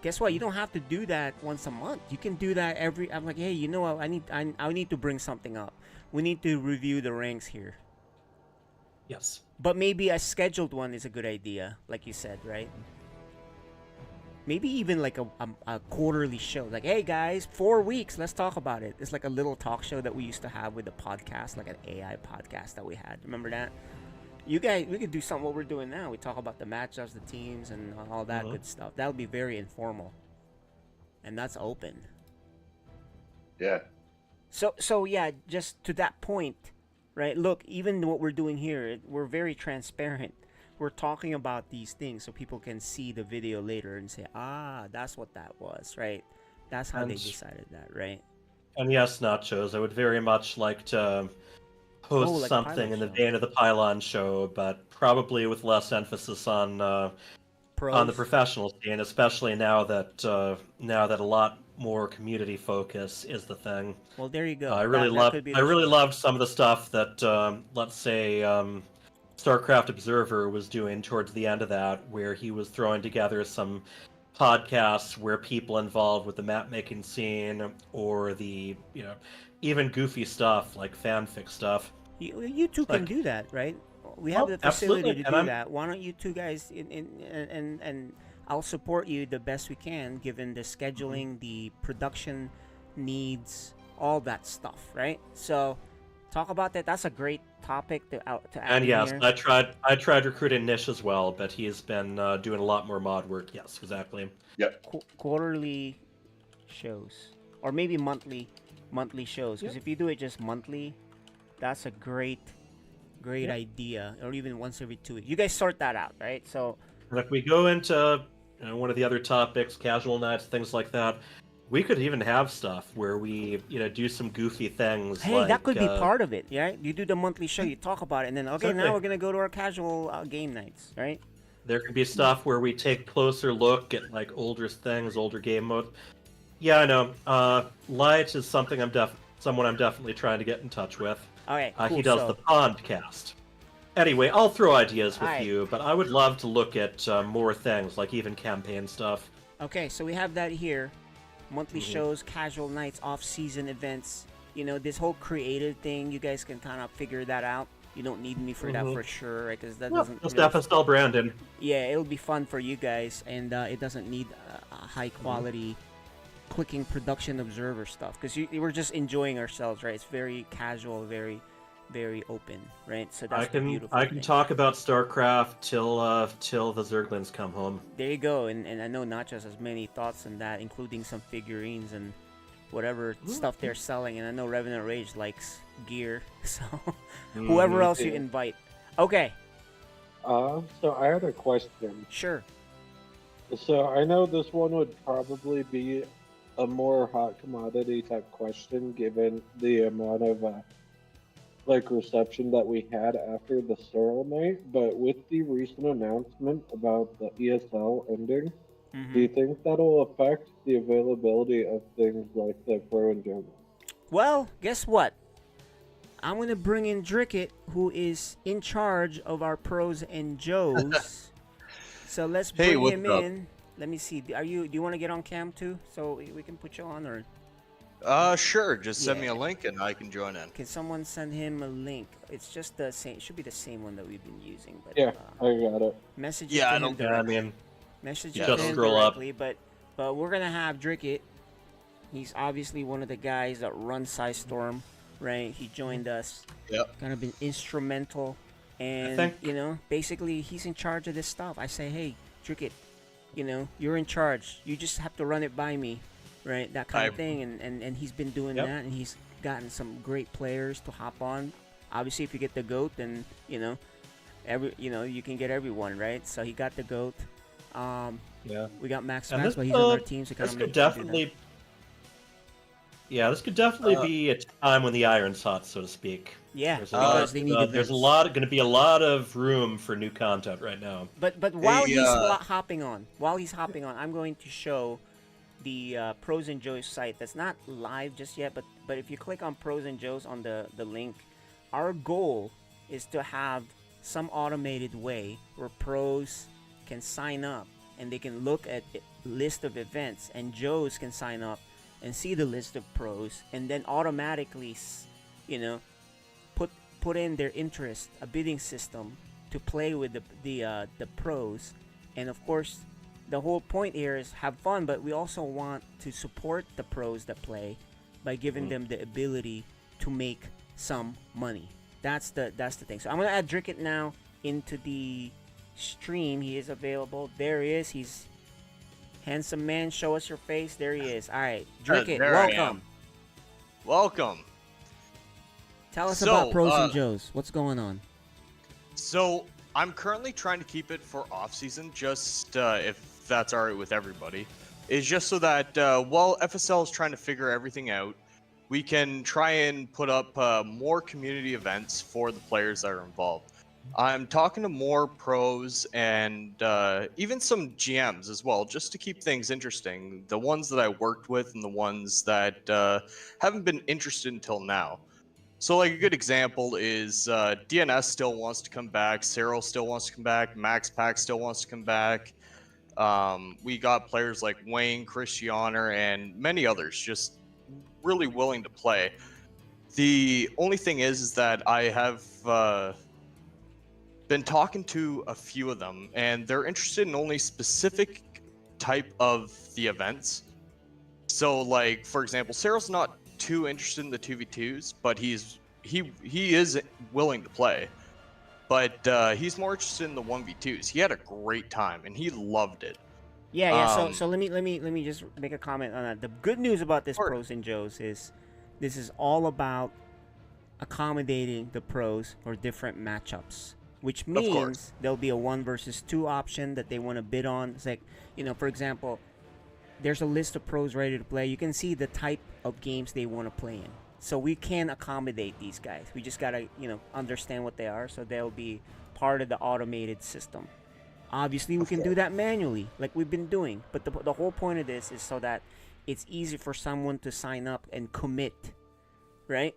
Guess what? You don't have to do that once a month. You can do that I'm like, hey, you know what? I need to bring something up. We need to review the ranks here. Yes. But maybe a scheduled one is a good idea, like you said, right? Maybe even like a quarterly show. Like, hey guys, 4 weeks, let's talk about it. It's like a little talk show that we used to have with the podcast, like an AI podcast that we had. Remember that? You guys, we could do something what we're doing now. We talk about the matchups, the teams, and all that good stuff. That would be very informal. And that's open. Yeah. So yeah, just to that point, right? Look, even what we're doing here, we're very transparent. We're talking about these things so people can see the video later and say, that's what that was, right? That's how they decided that, right? And yes, Nachos, I would very much like to host like something in the vein of the Pylon show, but probably with less emphasis on the professional scene, especially now that a lot more community focus is the thing. Well, there you go. I really loved some of the stuff that let's say StarCraft Observer was doing towards the end of that, where he was throwing together some podcasts where people involved with the map making scene or the even goofy stuff like fanfic stuff. You two can do that, right? We have the facility to do that. Why don't you two guys and I'll support you the best we can, given the scheduling, the production needs, all that stuff, right? So talk about that. That's a great topic to add. And yes, here. I tried recruiting Nish as well, but he's been doing a lot more mod work. Yes, exactly. Yep. Quarterly shows, or maybe monthly shows. Because if you do it just monthly, that's a great idea. Or even once every 2 weeks. You guys sort that out, right? So. And if we go into one of the other topics, casual nights, things like that, we could even have stuff where we, do some goofy things. Hey, that could be part of it, right? You do the monthly show, you talk about it, and then now we're gonna go to our casual game nights, right? There could be stuff where we take closer look at like older things, older game mode. Yeah, I know. Light is someone I'm definitely trying to get in touch with. Okay, cool. He does the Pondcast. Anyway, I'll throw ideas with you, but I would love to look at more things, like even campaign stuff. Okay, so we have that here. Monthly shows, casual nights, off-season events. This whole creative thing, you guys can kind of figure that out. You don't need me for that for sure, right? Because that doesn't... Just FSL Brandon. Yeah, it'll be fun for you guys, and it doesn't need a high-quality clicking production observer stuff. Because we're just enjoying ourselves, right? It's very casual, very... very open, right? So that's beautiful. I can talk about StarCraft till the Zerglings come home. There you go, and I know Nachos has many thoughts on that, including some figurines and whatever stuff they're selling. And I know Revenant Rage likes gear, so whoever else you invite. Okay. So I had a question. Sure. So I know this one would probably be a more hot commodity type question, given the amount of reception that we had after the Sterile night. But with the recent announcement about the ESL ending, do you think that'll affect the availability of things like the Pro and Joe? Well, guess what? I'm gonna bring in Dricket, who is in charge of our Pros and Joes. So let's bring him in. Let me see. Do you want to get on cam too, so we can put you on, or? Sure. Just send me a link and I can join in. Can someone send him a link? It's just the same. It should be the same one that we've been using. But, yeah, I got it. Message it to him directly. Message it to him directly. But we're gonna have Dricket. He's obviously one of the guys that runs Storm, right? He joined us. Yep. Kind of been instrumental, and basically he's in charge of this stuff. I say, hey, Dricket, you're in charge. You just have to run it by me. Right, that kind of thing, and he's been doing that, and he's gotten some great players to hop on. Obviously, if you get the GOAT, then you can get everyone, right? So he got the GOAT. We got Max, but he's on our team, so this could definitely, this could definitely be a time when the iron's hot, so to speak. Yeah, there's going to be a lot of room for new content right now. But while he's hopping on, I'm going to show the Pros and Joes site that's not live just yet, but if you click on Pros and Joes on the link, our goal is to have some automated way where pros can sign up and they can look at a list of events, and Joes can sign up and see the list of pros, and then automatically put in their interest, a bidding system to play with the pros. And of course, the whole point here is have fun, but we also want to support the pros that play by giving them the ability to make some money. That's the thing. So I'm gonna add Dricket now into the stream. He is available. There he is. He's handsome man. Show us your face. There he is. All right, Dricket, welcome. Welcome. Tell us about Pros and Joes. What's going on? So I'm currently trying to keep it for off season, just if that's all right with everybody. Is just so that while FSL is trying to figure everything out, we can try and put up more community events for the players that are involved. I'm talking to more pros and even some GMs as well, just to keep things interesting. The ones that I worked with and the ones that haven't been interested until now. So like a good example is DNS still wants to come back, Cyril still wants to come back, Max Pack still wants to come back. We got players like Wayne, Christianer, and many others just really willing to play. The only thing is that I have been talking to a few of them, and they're interested in only specific type of the events. So like, for example, Cyril's not too interested in the 2v2s, but he is willing to play. But he's more interested in the 1v2s. He had a great time and he loved it. Yeah. So let me just make a comment on that. The good news about this Pros and Joes is this is all about accommodating the pros for different matchups, which means there'll be a 1 versus 2 option that they want to bid on. It's like, for example, there's a list of pros ready to play. You can see the type of games they want to play in. So we can accommodate these guys. We just gotta, understand what they are, so they'll be part of the automated system. Obviously, we can do that manually, like we've been doing. But the whole point of this is so that it's easy for someone to sign up and commit, right?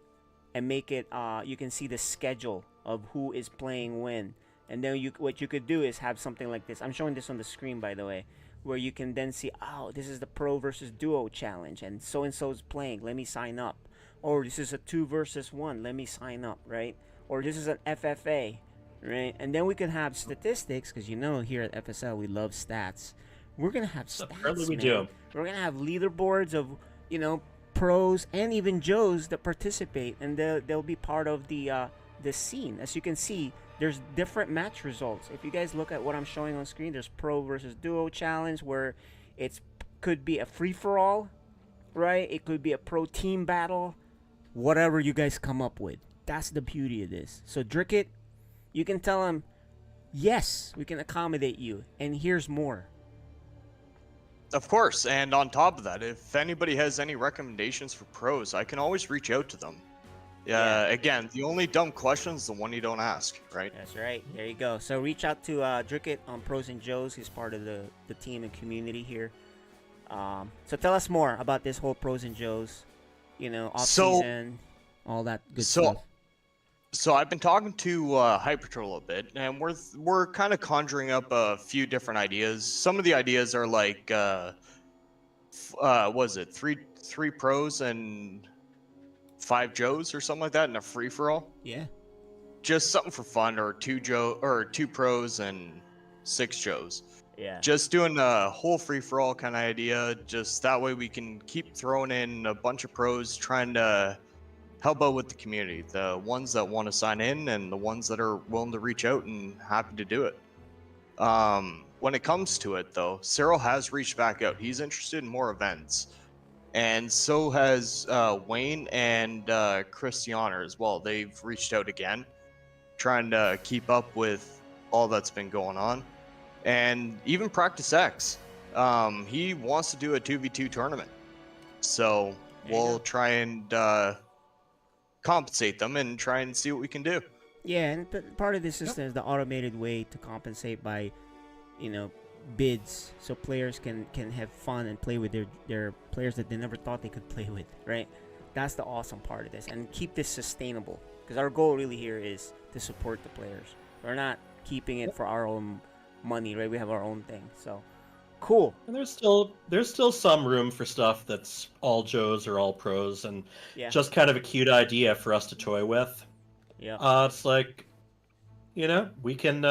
And make it. You can see the schedule of who is playing when, and then what you could do is have something like this. I'm showing this on the screen, by the way, where you can then see, oh, this is the pro versus duo challenge, and so is playing. Let me sign up. Or this is a 2 versus 1. Let me sign up, right? Or this is an FFA, right? And then we can have statistics, because here at FSL we love stats. We're gonna have stats. We do. We're gonna have leaderboards of pros and even Joes that participate, and they'll be part of the scene. As you can see, there's different match results. If you guys look at what I'm showing on screen, there's pro versus duo challenge where it could be a free for all, right? It could be a pro team battle. Whatever you guys come up with. That's the beauty of this. So Dricket, you can tell him, yes, we can accommodate you. And here's more. Of course, and on top of that, if anybody has any recommendations for pros, I can always reach out to them. Yeah. Again, the only dumb question is the one you don't ask, right? That's right. There you go. So reach out to Drickett on Pros and Joes. He's part of the team and community here. So tell us more about this whole Pros and Joes, off season, all that good stuff. So I've been talking to Hype Patrol a bit, and we're kind of conjuring up a few different ideas. Some of the ideas are like, was it three pros and 5 Joes or something like that in a free for all? Yeah. Just something for fun, or 2 pros and 6 Joes. Yeah. Just doing a whole free for all kind of idea. Just that way we can keep throwing in a bunch of pros, trying to help out with the community, the ones that want to sign in and the ones that are willing to reach out and happy to do it. When it comes to it, though, Cyril has reached back out. He's interested in more events, and so has Wayne and Christiana as well. They've reached out again, trying to keep up with all that's been going on. And even Practice X, he wants to do a 2v2 tournament, so we'll try and compensate them and try and see what we can do. Yeah, and part of this is the automated way to compensate by, bids, so players can have fun and play with their players that they never thought they could play with, right? That's the awesome part of this, and keep this sustainable, because our goal really here is to support the players. We're not keeping it for our own money, right? We have our own thing, so cool. And there's still some room for stuff that's all Joes or all pros, and just kind of a cute idea for us to toy with. Yeah. It's like, we can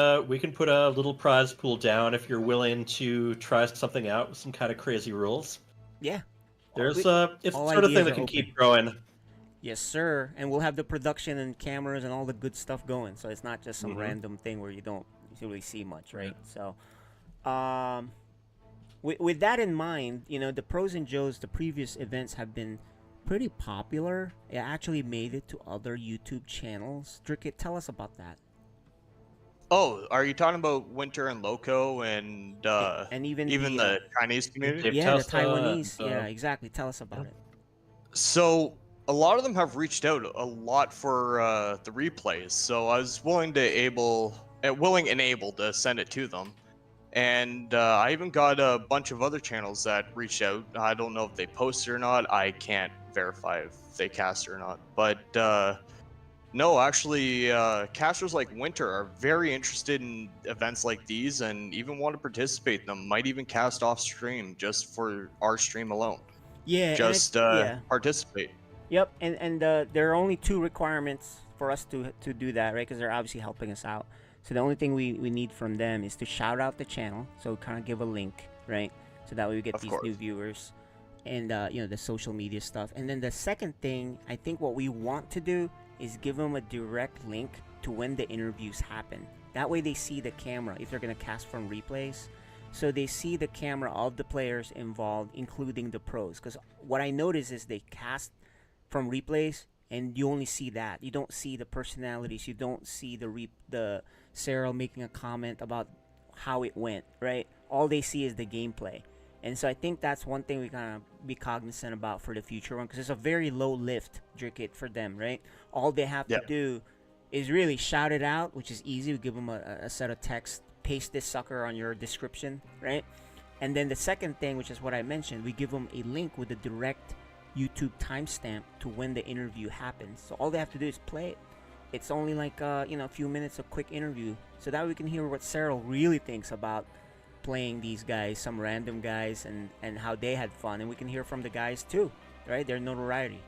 put a little prize pool down if you're willing to try something out with some kind of crazy rules. Yeah. It's the sort of thing that can keep growing. Yes, sir. And we'll have the production and cameras and all the good stuff going, so it's not just some random thing where you don't really see much, right? So, with that in mind, the Pros and Joes, the previous events have been pretty popular. It actually made it to other YouTube channels. Drickett, tell us about that. Oh, are you talking about Winter and Loco and even the Chinese community? Yeah, the Taiwanese. Yeah, exactly. Tell us about it. So a lot of them have reached out a lot for the replays. So I was willing and able to send it to them. And I even got a bunch of other channels that reached out. I don't know if they posted or not. I can't verify if they cast or not. But no, actually, casters like Winter are very interested in events like these and even want to participate in them. Might even cast off stream just for our stream alone. Yeah. Just participate. Yep, and there are only 2 requirements for us to do that, right? Because they're obviously helping us out. So the only thing we need from them is to shout out the channel, so kind of give a link, right? So that way we get these new viewers, and the social media stuff. And then the second thing, I think what we want to do is give them a direct link to when the interviews happen. That way they see the camera if they're gonna cast from replays. So they see the camera of the players involved, including the pros. Because what I notice is they cast from replays, and you only see that. You don't see the personalities. You don't see the Cyril making a comment about how it went, right? All they see is the gameplay. And so I think that's one thing we gotta be cognizant about for the future one, because it's a very low lift, Drickett, for them, right? All they have to do is really shout it out, which is easy. We give them a set of text, paste this sucker on your description, right? And then the second thing, which is what I mentioned, we give them a link with a direct YouTube timestamp to when the interview happens. So all they have to do is play it. It's only like a few minutes of quick interview, so that we can hear what Cyril really thinks about playing these guys, some random guys, and how they had fun, and we can hear from the guys too, right? Their notoriety.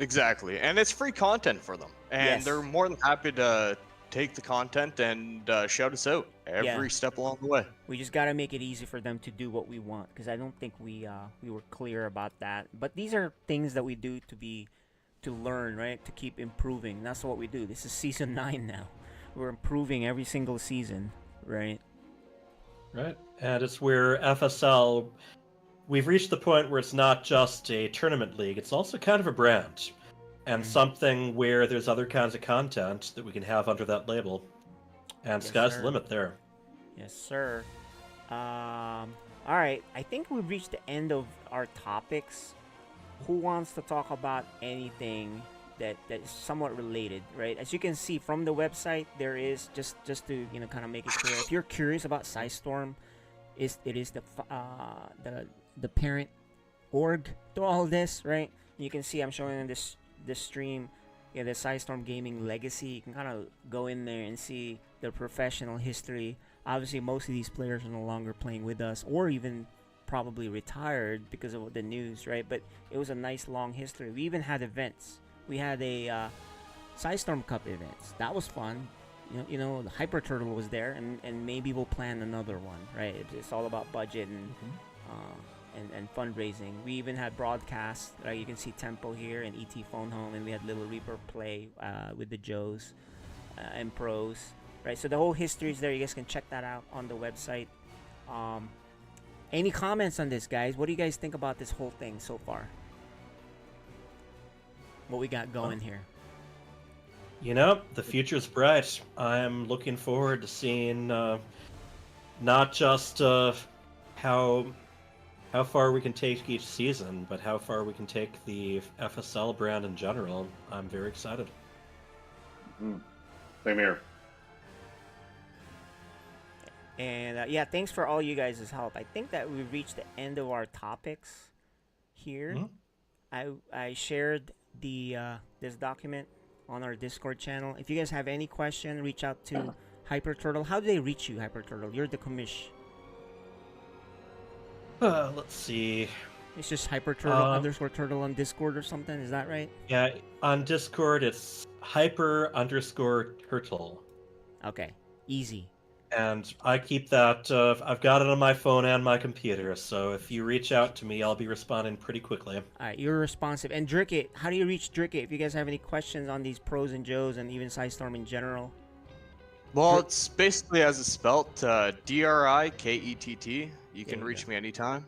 Exactly, and it's free content for them, and they're more than happy to take the content and shout us out every step along the way. We just gotta make it easy for them to do what we want, because I don't think we were clear about that. But these are things that we do to learn, right? To keep improving. That's what we do. This is season 9 now. We're improving every single season, right? Right, and it's where FSL, we've reached the point where it's not just a tournament league, it's also kind of a brand, and something where there's other kinds of content that we can have under that label, and sky's the limit there. Yes, sir. All right, I think we've reached the end of our topics. Who wants to talk about anything that is somewhat related, right? As you can see from the website, there is just to kind of make it clear. If you're curious about SciStorm, it is the parent org to all this, right? You can see I'm showing in this stream, the SciStorm Gaming Legacy. You can kind of go in there and see their professional history. Obviously, most of these players are no longer playing with us, or even probably retired because of the news, right? But it was a nice long history. We even had events. We had a SciStorm Cup events. That was fun. The Hyper Turtle was there, and maybe we'll plan another one, right? It's all about budget and fundraising. We even had broadcasts, right? You can see Tempo here and ET Phone Home, and we had Little Reaper play with the Joes and pros, right? So the whole history is there. You guys can check that out on the website. Any comments on this, guys? What do you guys think about this whole thing so far? What we got going here? The future's bright. I'm looking forward to seeing not just how far we can take each season, but how far we can take the FSL brand in general. I'm very excited. Same here. And thanks for all you guys' help. I think that we've reached the end of our topics here. I shared this document on our Discord channel. If you guys have any question, reach out to Hyper Turtle. How do they reach you, Hyper Turtle? You're the commish. Let's see. It's just Hyper Turtle _turtle on Discord or something. Is that right? Yeah, on Discord it's Hyper_turtle. Okay, easy. And I keep that. I've got it on my phone and my computer. So if you reach out to me, I'll be responding pretty quickly. All right, you're responsive. And Dricket, how do you reach Dricket? If you guys have any questions on these pros and Joes and even SciStorm in general. Well, it's basically as it's spelt, DRIKETT. You can reach me anytime.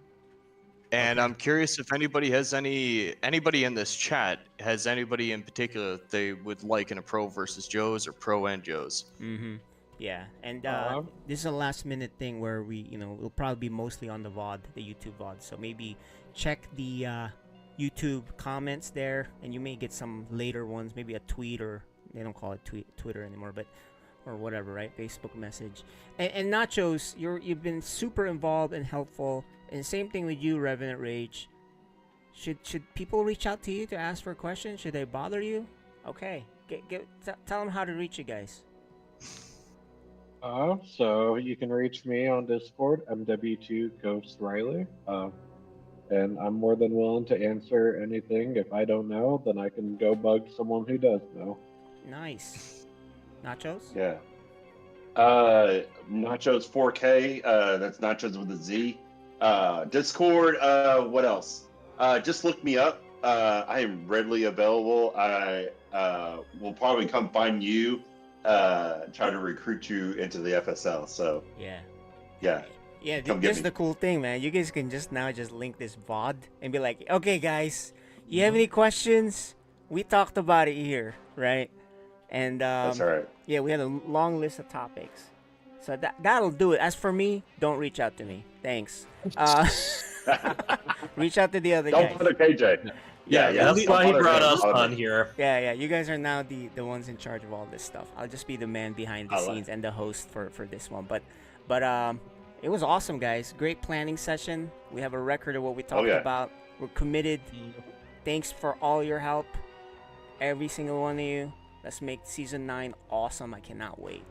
And I'm curious if anybody in this chat has anybody in particular that they would like in a pro versus Joes or pro and Joes. Mm-hmm. Yeah, and this is a last minute thing where we'll probably be mostly on the VOD, the YouTube VOD. So maybe check the YouTube comments there, and you may get some later ones, maybe a tweet, or they don't call it Twitter anymore, but or whatever, right? Facebook message. And Nachos, you've been super involved and helpful. And same thing with you, Revenant Rage. Should people reach out to you to ask for a question? Should they bother you? Okay, tell them how to reach you guys. So you can reach me on Discord, MW2 Ghost Riley, and I'm more than willing to answer anything. If I don't know, then I can go bug someone who does know. Nice. Nachos? Yeah. Nachos 4K. That's Nachos with a Z. Discord. What else? Just look me up. I am readily available. I will probably come find you. Try to recruit you into the FSL. So yeah. This is the cool thing, man. You guys can just link this VOD and be like, okay, guys, you have any questions? We talked about it here, right? And that's all right. Yeah, we had a long list of topics, so that'll do it. As for me, don't reach out to me. Thanks. Reach out to the other guys. Don't bother KJ. Yeah, that's why he brought us on here. Yeah, you guys are now the ones in charge of all this stuff. I'll just be the man behind the scenes and the host for this one. But it was awesome, guys. Great planning session. We have a record of what we talked about. We're committed. Thanks for all your help, every single one of you. Let's make season 9 awesome. I cannot wait.